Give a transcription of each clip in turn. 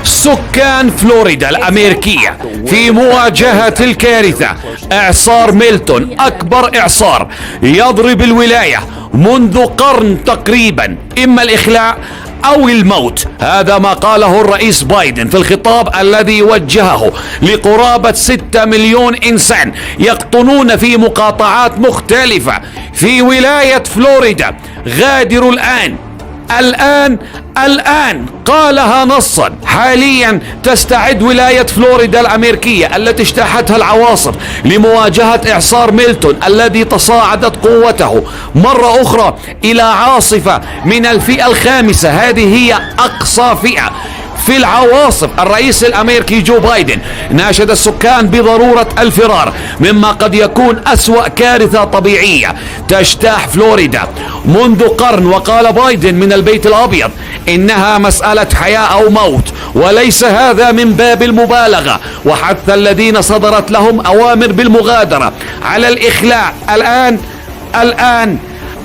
سكان فلوريدا الأمريكية في مواجهة الكارثة إعصار ميلتون، أكبر إعصار يضرب الولاية منذ قرن تقريبا، إما الإخلاء أو الموت. هذا ما قاله الرئيس بايدن في الخطاب الذي وجهه لقرابة 6 مليون إنسان يقطنون في مقاطعات مختلفة في ولاية فلوريدا. غادروا الآن قالها نصا. حاليا تستعد ولاية فلوريدا الأمريكية التي اجتاحتها العواصف لمواجهة إعصار ميلتون الذي تصاعدت قوته مرة أخرى إلى عاصفة من الفئة الخامسة. هذه هي أقصى فئة في العواصف. الرئيس الأمريكي جو بايدن ناشد السكان بضرورة الفرار مما قد يكون أسوأ كارثة طبيعية تجتاح فلوريدا منذ قرن. وقال بايدن من البيت الأبيض إنها مسألة حياة أو موت، وليس هذا من باب المبالغة، وحث الذين صدرت لهم أوامر بالمغادرة على الإخلاء.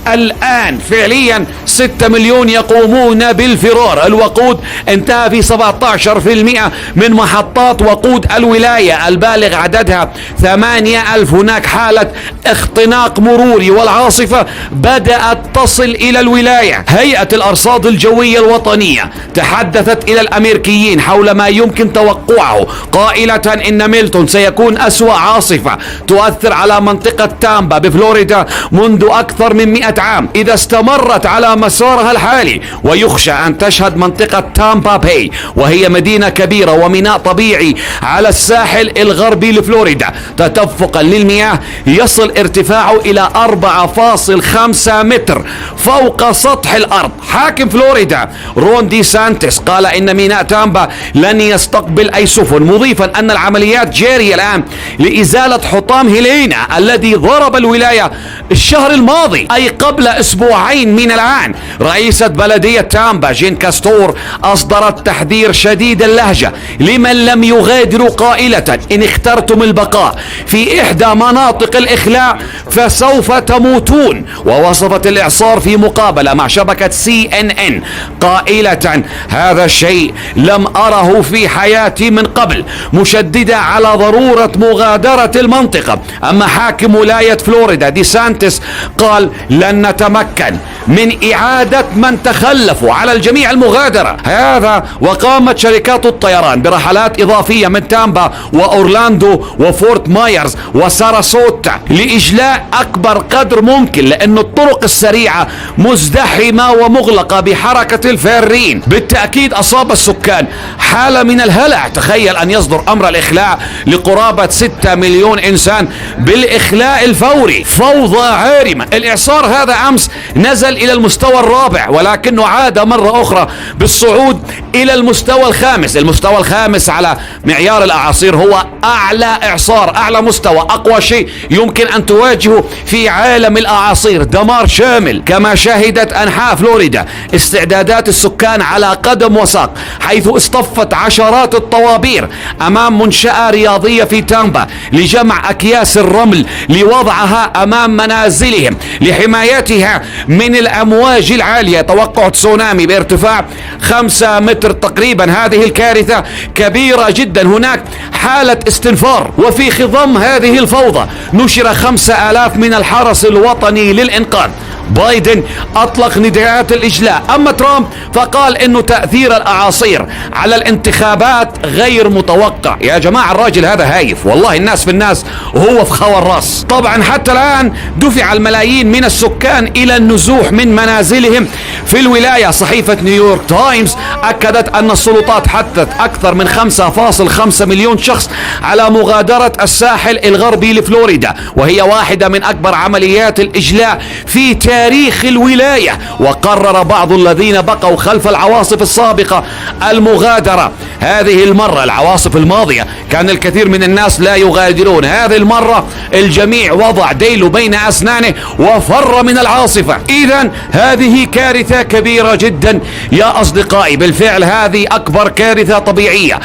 الآن فعليا 6 مليون يقومون بالفرار. الوقود انتهى في 17% من محطات وقود الولاية البالغ عددها 8000. هناك حالة اختناق مروري والعاصفة بدأت تصل إلى الولاية. هيئة الأرصاد الجوية الوطنية تحدثت إلى الأمريكيين حول ما يمكن توقعه قائلة إن ميلتون سيكون أسوأ عاصفة تؤثر على منطقة تامبا بفلوريدا منذ أكثر من 100 عام إذا استمرت على مسارها الحالي، ويخشى أن تشهد منطقة تامبا باي وهي مدينة كبيرة وميناء طبيعي على الساحل الغربي لفلوريدا تدفقا للمياه يصل ارتفاعه إلى 4.5 متر فوق سطح الأرض. حاكم فلوريدا رون دي سانتس قال إن ميناء تامبا لن يستقبل أي سفن، مضيفا أن العمليات جارية الآن لإزالة حطام هيلينا الذي ضرب الولاية الشهر الماضي، أي قبل أسبوعين من الآن. رئيسة بلدية تامبا جين كاستور أصدرت تحذير شديد اللهجة لمن لم يغادروا قائلة إن اخترتم البقاء في إحدى مناطق الإخلاء فسوف تموتون. ووصفت الإعصار في مقابلة مع شبكة CNN قائلة هذا الشيء لم أره في حياتي من قبل، مشددة على ضرورة مغادرة المنطقة. أما حاكم ولاية فلوريدا دي سانتس قال لن نتمكن من إعادة من تخلفوا، على الجميع المغادرة. هذا وقامت شركات الطيران برحلات إضافية من تامبا وأورلاندو وفورت مايرز وساراسوتا لإجلاء أكبر قدر ممكن، لأن الطرق السريعة مزدحمة ومغلقة بحركة الفارين. بالتأكيد أصاب السكان حالة من الهلع. تخيل أن يصدر أمر الإخلاء لقرابة 6 مليون إنسان بالإخلاء الفوري. فوضى عارمة. الإعصار هذا أمس نزل إلى المستوى الرابع، ولكنه عاد مرة أخرى بالصعود إلى المستوى الخامس. المستوى الخامس على معيار الأعاصير هو أعلى إعصار، أعلى مستوى، أقوى شيء يمكن أن تواجهه في عالم الأعاصير، دمار شامل. كما شهدت أنحاء فلوريدا استعدادات السكان على قدم وساق، حيث اصطفت عشرات الطوابير أمام منشأة رياضية في تامبا لجمع أكياس الرمل لوضعها أمام منازلهم لحمايتها من الأمواج العالية. توقع تسونامي بارتفاع 5 متر تقريبا. هذه الكارثة كبيرة جدا. هناك حالة استنفار. وفي خضم هذه الفوضى نشر 5000 من الحرس الوطني للإنقاذ. بايدن أطلق نداءات الإجلاء. أما ترامب فقال إنه تأثير الأعاصير على الانتخابات غير متوقع. يا جماعة الراجل هذا هايف والله، الناس في الناس وهو في خور راس. طبعا حتى الآن دفع الملايين من السكان إلى النزوح من منازلهم في الولاية. صحيفة نيويورك تايمز أكدت أن السلطات حثت أكثر من 5.5 مليون شخص على مغادرة الساحل الغربي لفلوريدا، وهي واحدة من أكبر عمليات الإجلاء في تاريخ الولاية. وقرر بعض الذين بقوا خلف العواصف السابقة المغادرة. هذه المرة العواصف الماضية كان الكثير من الناس لا يغادرون. هذه المرة الجميع وضع ديله بين أسنانه وفر من العاصفة. إذن هذه كارثة كبيرة جدا يا أصدقائي. بالفعل هذه أكبر كارثة طبيعية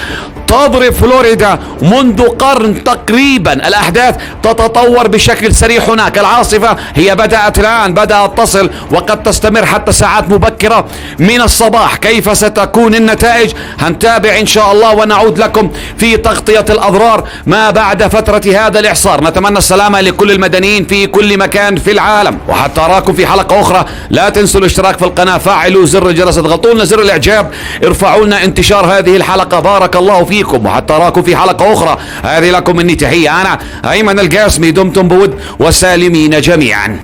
تضرب فلوريدا منذ قرن تقريبا. الأحداث تتطور بشكل سريع هناك. العاصفة هي بدأت الآن، بدأت تصل وقد تستمر حتى ساعات مبكرة من الصباح. كيف ستكون النتائج هنتابع إن شاء الله ونعود لكم في تغطية الأضرار ما بعد فترة هذا الإعصار. نتمنى السلامة لكل المدنيين في كل مكان في العالم. وحتى أراكم في حلقة أخرى لا تنسوا الاشتراك في القناة، فعلوا زر الجرس، اضغطوا لنا زر الإعجاب، ارفعوا لنا انتشار هذه الحلقة. بارك الله فيكم وحتى أراكم في حلقة أخرى. هذه لكم مني تحية، أنا أيمن القاسمي. دمتم بود وسالمين جميعا.